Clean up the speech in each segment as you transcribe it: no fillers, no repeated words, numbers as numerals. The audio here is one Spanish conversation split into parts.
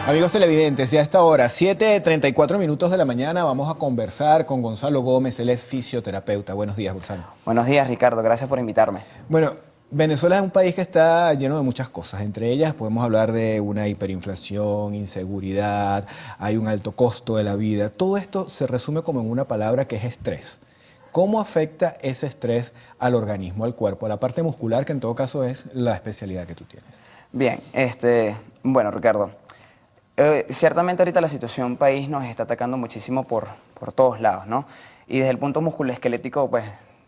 Amigos televidentes, ya a esta hora, 7:34 de la mañana, vamos a conversar con Gonzalo Gómez, él es fisioterapeuta. Buenos días, Gonzalo. Buenos días, Ricardo. Gracias por invitarme. Bueno, Venezuela es un país que está lleno de muchas cosas. Entre ellas podemos hablar de una hiperinflación, inseguridad, hay un alto costo de la vida. Todo esto se resume como en una palabra que es estrés. ¿Cómo afecta ese estrés al organismo, al cuerpo, a la parte muscular, que en todo caso es la especialidad que tú tienes? Bien, bueno, Ricardo, ciertamente ahorita la situación país nos está atacando muchísimo por todos lados, ¿no? Y desde el punto musculoesquelético, pues,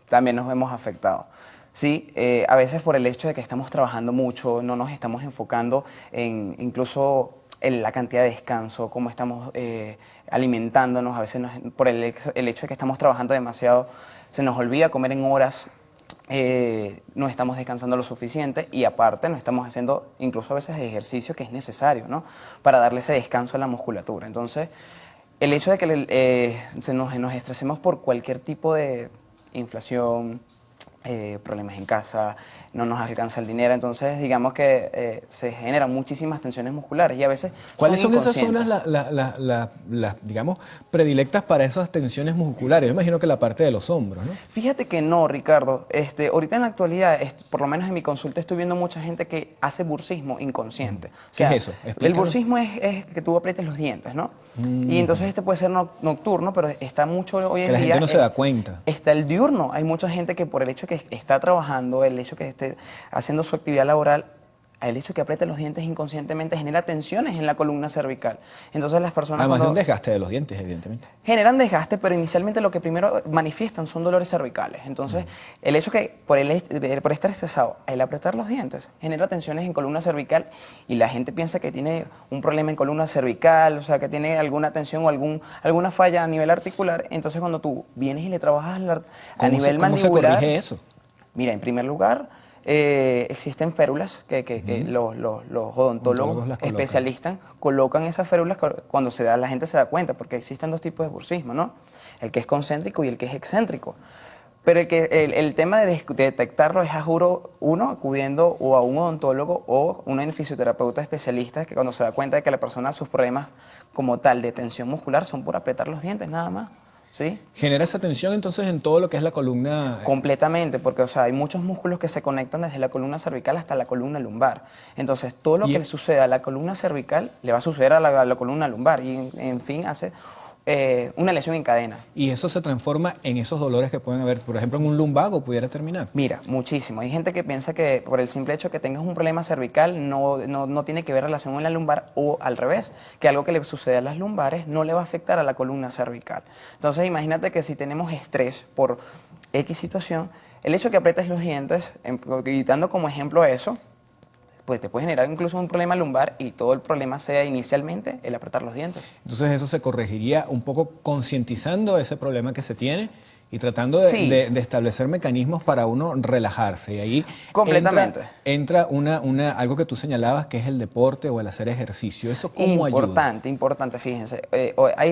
también nos vemos afectados. Sí, a veces por el hecho de que estamos trabajando mucho, no nos estamos enfocando en incluso en la cantidad de descanso, cómo estamos alimentándonos, a veces por el hecho de que estamos trabajando demasiado, se nos olvida comer en horas, no estamos descansando lo suficiente y aparte no estamos haciendo incluso a veces ejercicio que es necesario, ¿no? Para darle ese descanso a la musculatura. Entonces, el hecho de que nos estresemos por cualquier tipo de inflación, problemas en casa, no nos alcanza el dinero, entonces digamos que se generan muchísimas tensiones musculares y a veces ¿Cuáles son son esas inconscientes. zonas, digamos, predilectas para esas tensiones musculares? Yo imagino que la parte de los hombros, ¿no? Fíjate que no, Ricardo. Ahorita en la actualidad, por lo menos en mi consulta, estoy viendo mucha gente que hace bursismo inconsciente. O ¿Qué es sea, eso? el Explícalo. bursismo es que tú aprietes los dientes, ¿no? Y entonces este puede ser nocturno, pero está mucho hoy Que en la gente día. no se da cuenta. Está el diurno. Hay mucha gente que por el hecho que está trabajando, el hecho que esté haciendo su actividad laboral, el hecho que apriete los dientes inconscientemente genera tensiones en la columna cervical. Entonces las personas Además de un cuando desgaste de los dientes, evidentemente. generan desgaste, pero inicialmente lo que primero manifiestan son dolores cervicales. Entonces, el hecho que por estar estresado, el apretar los dientes, genera tensiones en columna cervical y la gente piensa que tiene un problema en columna cervical, o sea, que tiene alguna tensión o alguna falla a nivel articular. Entonces, cuando tú vienes y le trabajas a nivel ¿Cómo se mandibular, corrige eso? mira, en primer lugar, existen férulas que los odontólogos Odontólogos las colocan. especialistas colocan esas férulas cuando la gente se da cuenta, porque existen dos tipos de bursismo, ¿no? El que es concéntrico y el que es excéntrico. Pero el tema de detectarlo es, a juro, uno acudiendo o a un odontólogo o un fisioterapeuta especialista que cuando se da cuenta de que la persona, sus problemas como tal de tensión muscular son por apretar los dientes, nada más. ¿Sí? Genera esa tensión entonces en todo lo que es la columna. Completamente, porque o sea, hay muchos músculos que se conectan desde la columna cervical hasta la columna lumbar. Entonces, todo lo Y que le sucede a la columna cervical le va a suceder a la columna lumbar y, en fin, hace una lesión en cadena. Y eso se transforma en esos dolores que pueden haber, por ejemplo, en un lumbago pudiera terminar. Mira, muchísimo. Hay gente que piensa que por el simple hecho que tengas un problema cervical no tiene que ver relación con la lumbar o al revés, que algo que le sucede a las lumbares no le va a afectar a la columna cervical. Entonces imagínate que si tenemos estrés por X situación, el hecho que aprietes los dientes, quitando como ejemplo eso, pues te puede generar incluso un problema lumbar y todo el problema sea inicialmente el apretar los dientes. Entonces eso se corregiría un poco concientizando ese problema que se tiene y tratando de, Sí, de establecer mecanismos para uno relajarse. Y ahí completamente. entra algo que tú señalabas, que es el deporte o el hacer ejercicio. ¿Eso cómo ayuda? Importante, importante, fíjense.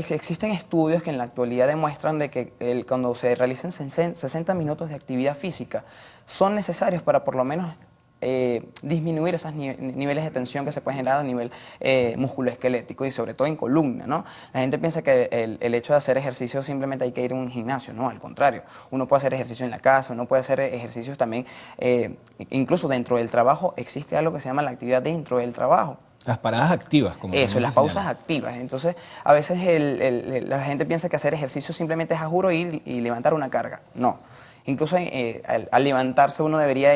Existen estudios que en la actualidad demuestran de que cuando se realicen 60 minutos de actividad física son necesarios para por lo menos disminuir esos niveles de tensión que se pueden generar a nivel musculoesquelético y sobre todo en columna, ¿no? La gente piensa que el hecho de hacer ejercicio simplemente hay que ir a un gimnasio, no, al contrario. Uno puede hacer ejercicio en la casa, uno puede hacer ejercicios también, incluso dentro del trabajo existe algo que se llama la actividad dentro del trabajo. Las paradas activas, como Eso, también las se pausas señala. activas. Entonces, a veces la gente piensa que hacer ejercicio simplemente es a juro ir y levantar una carga. No. Incluso al levantarse uno debería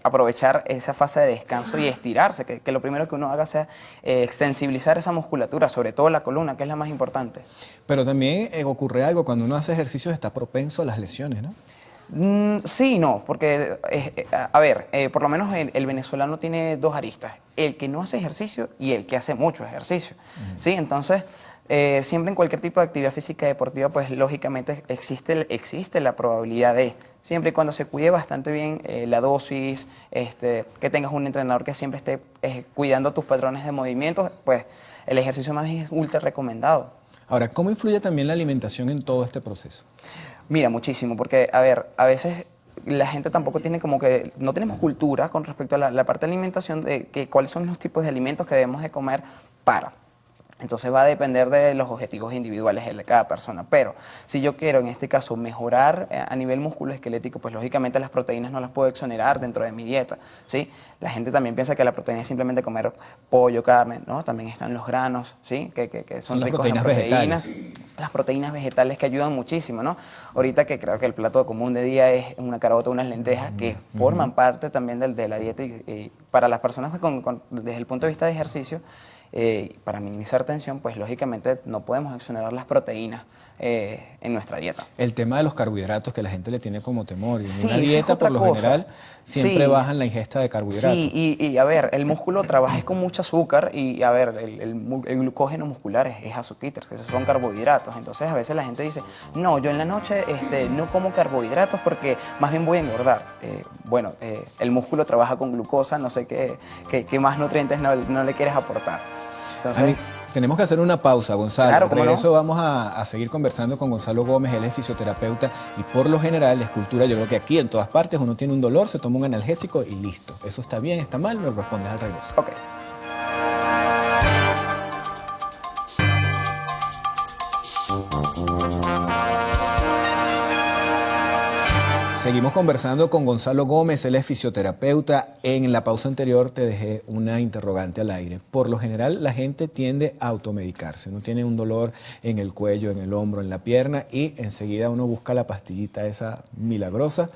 aprovechar esa fase de descanso y estirarse, que lo primero que uno haga sea sensibilizar esa musculatura, sobre todo la columna, que es la más importante. Pero también ocurre algo, cuando uno hace ejercicios está propenso a las lesiones, ¿no? Sí y no, porque, a ver, por lo menos el venezolano tiene dos aristas, el que no hace ejercicio y el que hace mucho ejercicio, ¿sí? Entonces, siempre en cualquier tipo de actividad física deportiva, pues lógicamente existe la probabilidad de, siempre y cuando se cuide bastante bien la dosis, que tengas un entrenador que siempre esté cuidando tus patrones de movimientos, pues el ejercicio más bien es ultra recomendado. Ahora, ¿cómo influye también la alimentación en todo este proceso? Mira, muchísimo, porque, a ver, a veces la gente tampoco tiene como que, no tenemos cultura con respecto a la parte de alimentación de que cuáles son los tipos de alimentos que debemos de comer para. Entonces va a depender de los objetivos individuales de cada persona. Pero si yo quiero, en este caso, mejorar a nivel musculoesquelético, pues lógicamente las proteínas no las puedo exonerar dentro de mi dieta, ¿sí? La gente también piensa que la proteína es simplemente comer pollo, carne, ¿no? También están los granos, ¿sí? Que son las ricos en proteínas proteínas. vegetales. Las proteínas vegetales que ayudan muchísimo, ¿no? Ahorita que creo que el plato común de día es una carota, unas lentejas, que forman parte también de la dieta y para las personas que desde el punto de vista de ejercicio, para minimizar tensión, pues lógicamente no podemos exonerar las proteínas en nuestra dieta. El tema de los carbohidratos que la gente le tiene como temor. Y en Sí, una esa es dieta, otra por lo cosa. general, siempre Sí. bajan la ingesta de carbohidratos. Sí, y a ver, el músculo trabaja con mucho azúcar y a ver, el glucógeno muscular es azúcar, que esos son carbohidratos. Entonces a veces la gente dice, no, yo en la noche no como carbohidratos porque más bien voy a engordar. Bueno, el músculo trabaja con glucosa, no sé qué más nutrientes no le quieres aportar. Entonces, Tenemos que hacer una pausa, Gonzalo. Claro, Al ¿cómo no? regreso vamos a seguir conversando con Gonzalo Gómez, él es fisioterapeuta y por lo general, la escultura, yo creo que aquí en todas partes uno tiene un dolor, se toma un analgésico y listo. ¿Eso está bien, está mal? Nos respondes al regreso. ok. Seguimos conversando con Gonzalo Gómez, él es fisioterapeuta. En la pausa anterior te dejé una interrogante al aire. Por lo general, la gente tiende a automedicarse. Uno tiene un dolor en el cuello, en el hombro, en la pierna y enseguida uno busca la pastillita esa milagrosa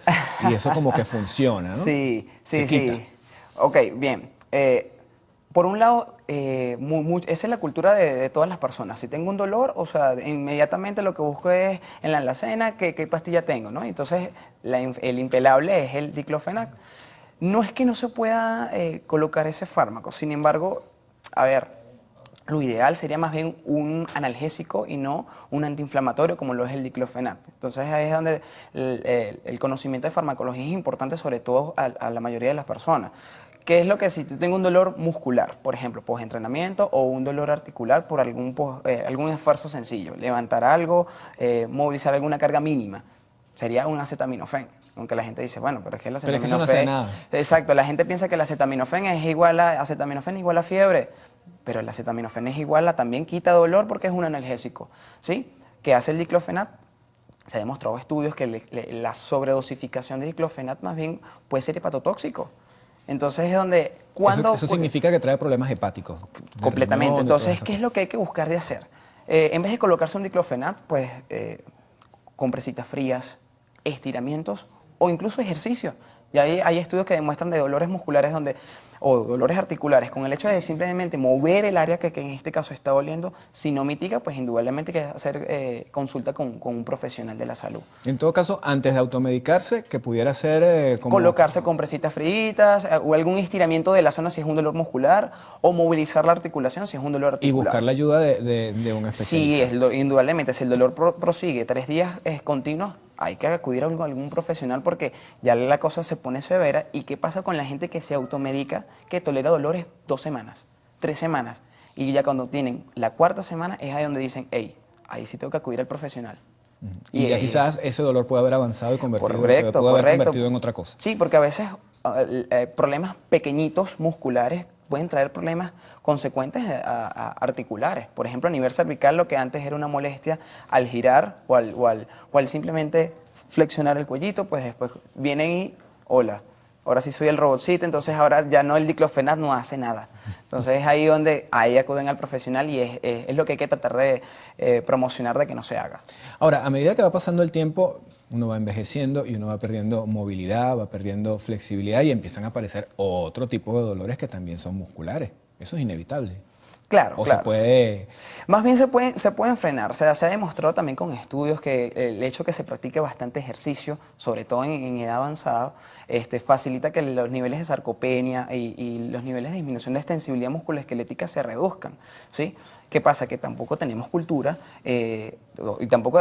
y eso como que funciona, ¿no? Sí, Se sí, quita. sí. Ok, bien. Por un lado, esa es la cultura de todas las personas. Si tengo un dolor, o sea, inmediatamente lo que busco es en la alacena qué pastilla tengo, ¿no? Entonces, el impelable es el diclofenac. No es que no se pueda colocar ese fármaco, sin embargo, a ver, lo ideal sería más bien un analgésico y no un antiinflamatorio como lo es el diclofenac. Entonces ahí es donde el conocimiento de farmacología es importante, sobre todo a la mayoría de las personas. ¿Qué es lo que si tú tengo un dolor muscular, por ejemplo, post-entrenamiento o un dolor articular por algún esfuerzo sencillo, levantar algo, movilizar alguna carga mínima, sería un acetaminofén? Aunque la gente dice, bueno, pero es que el Pero es que eso no hace acetaminofén... nada. Exacto, la gente piensa que el acetaminofén es igual a fiebre, pero el acetaminofén es igual a también quita dolor porque es un analgésico, ¿sí? ¿Qué hace el diclofenac? Se ha demostrado estudios que la sobredosificación de diclofenac más bien puede ser hepatotóxico. Entonces es donde Eso significa que trae problemas hepáticos. De completamente. riñón, de todas Entonces, esas ¿qué es cosas. lo que hay que buscar de hacer? En vez de colocarse un diclofenac, pues compresitas frías, estiramientos o incluso ejercicio. Y hay estudios que demuestran de dolores musculares o dolores articulares, con el hecho de simplemente mover el área que en este caso está doliendo, si no mitiga, pues indudablemente hay que hacer consulta con un profesional de la salud. En todo caso, antes de automedicarse, que pudiera ser como... Colocarse compresitas fritas o algún estiramiento de la zona si es un dolor muscular o movilizar la articulación si es un dolor Y articular. buscar la ayuda de un especialista. Sí, indudablemente, si el dolor prosigue 3 días continuos, hay que acudir a algún profesional porque ya la cosa se pone severa. ¿Y qué pasa con la gente que se automedica, que tolera dolores 2 semanas, 3 semanas? Y ya cuando tienen la 4ª semana es ahí donde dicen, hey, ahí sí tengo que acudir al profesional. Y ya quizás ese dolor puede haber avanzado y puede haber convertido en otra cosa. Sí, porque a veces problemas pequeñitos musculares pueden traer problemas consecuentes articulares. Por ejemplo, a nivel cervical, lo que antes era una molestia al girar o al simplemente flexionar el cuellito, pues después vienen y, hola, ahora sí soy el robotcito, entonces ahora ya no, el diclofenac no hace nada. Entonces es ahí donde acuden al profesional y es lo que hay que tratar de promocionar de que no se haga. Ahora, a medida que va pasando el tiempo, uno va envejeciendo y uno va perdiendo movilidad, va perdiendo flexibilidad y empiezan a aparecer otro tipo de dolores que también son musculares. Eso es inevitable. Claro, O claro. se puede... Más bien se pueden frenar. O sea, se ha demostrado también con estudios que el hecho que se practique bastante ejercicio, sobre todo en edad avanzada, facilita que los niveles de sarcopenia y los niveles de disminución de extensibilidad musculoesquelética se reduzcan, ¿sí? ¿Qué pasa? Que tampoco tenemos cultura y tampoco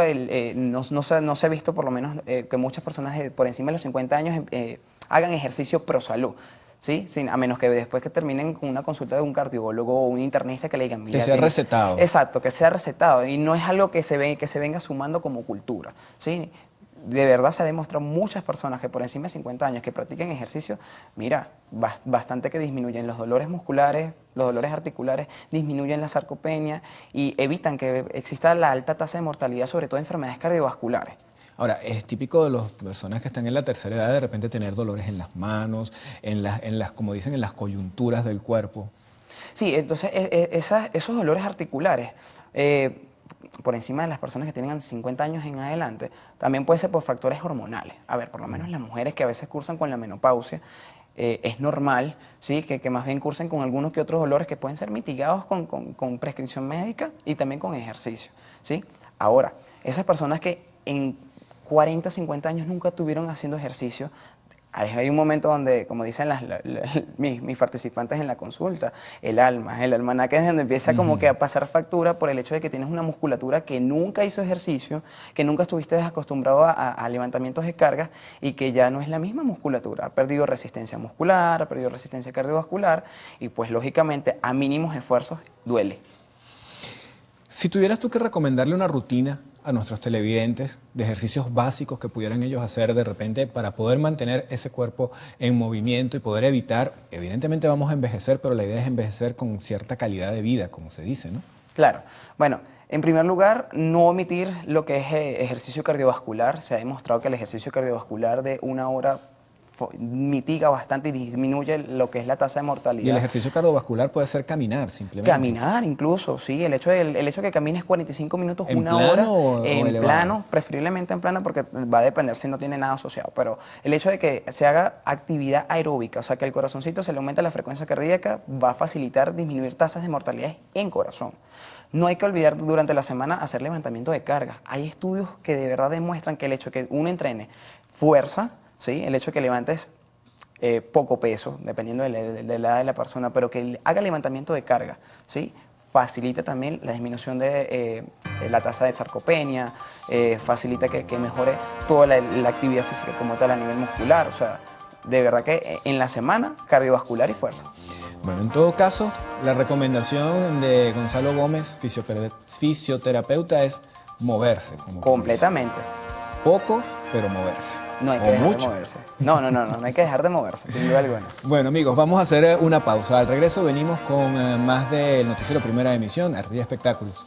no se ha visto por lo menos que muchas personas por encima de los 50 años hagan ejercicio pro salud. ¿Sí? A menos que después que terminen con una consulta de un cardiólogo o un internista que le digan... Que sea recetado. Exacto, que sea recetado. Y no es algo que se venga sumando como cultura, ¿sí? de verdad se ha demostrado muchas personas que por encima de 50 años que practiquen ejercicio, mira, bastante que disminuyen los dolores musculares, los dolores articulares, disminuyen la sarcopenia y evitan que exista la alta tasa de mortalidad, sobre todo en enfermedades cardiovasculares. Ahora, es típico de las personas que están en la tercera edad de repente tener dolores en las manos, como dicen, en las coyunturas del cuerpo. Sí, entonces esos dolores articulares, por encima de las personas que tienen 50 años en adelante, también puede ser por factores hormonales. A ver, por lo menos las mujeres que a veces cursan con la menopausia, es normal, ¿sí? Que más bien cursen con algunos que otros dolores que pueden ser mitigados con prescripción médica y también con ejercicio, ¿sí? Ahora, esas personas que en 40, 50 años nunca estuvieron haciendo ejercicio, hay un momento donde, como dicen mis participantes en la consulta, el almanaque es donde empieza como que a pasar factura por el hecho de que tienes una musculatura que nunca hizo ejercicio, que nunca estuviste acostumbrado a levantamientos de cargas y que ya no es la misma musculatura. Ha perdido resistencia muscular, ha perdido resistencia cardiovascular y pues lógicamente a mínimos esfuerzos duele. Si tuvieras tú que recomendarle una rutina a nuestros televidentes de ejercicios básicos que pudieran ellos hacer de repente para poder mantener ese cuerpo en movimiento y poder evitar, evidentemente vamos a envejecer, pero la idea es envejecer con cierta calidad de vida, como se dice, ¿no? Claro. Bueno, en primer lugar, no omitir lo que es ejercicio cardiovascular. Se ha demostrado que el ejercicio cardiovascular de 1 hora mitiga bastante y disminuye lo que es la tasa de mortalidad. Y el ejercicio cardiovascular puede ser caminar simplemente. Caminar incluso, sí. El hecho de que camines 45 minutos, ¿En 1 hora, plano o en elevado? plano, preferiblemente en plano porque va a depender si no tiene nada asociado. Pero el hecho de que se haga actividad aeróbica, o sea que el corazoncito se le aumenta la frecuencia cardíaca, va a facilitar disminuir tasas de mortalidad en corazón. No hay que olvidar durante la semana hacer levantamiento de cargas. Hay estudios que de verdad demuestran que el hecho de que uno entrene fuerza, ¿sí? El hecho de que levantes poco peso, dependiendo de la edad de la persona, pero que haga levantamiento de carga, ¿sí? Facilita también la disminución de la tasa de sarcopenia, facilita que mejore toda la actividad física como tal a nivel muscular. O sea, de verdad que en la semana, cardiovascular y fuerza. Bueno, en todo caso, la recomendación de Gonzalo Gómez, fisioterapeuta, es moverse. Completamente. Poco, pero moverse. No hay que dejar de moverse. No hay que dejar de moverse, sin duda alguna. Bueno, amigos, vamos a hacer una pausa. Al regreso venimos con más del noticiero Primera Emisión, Ardilla Espectáculos.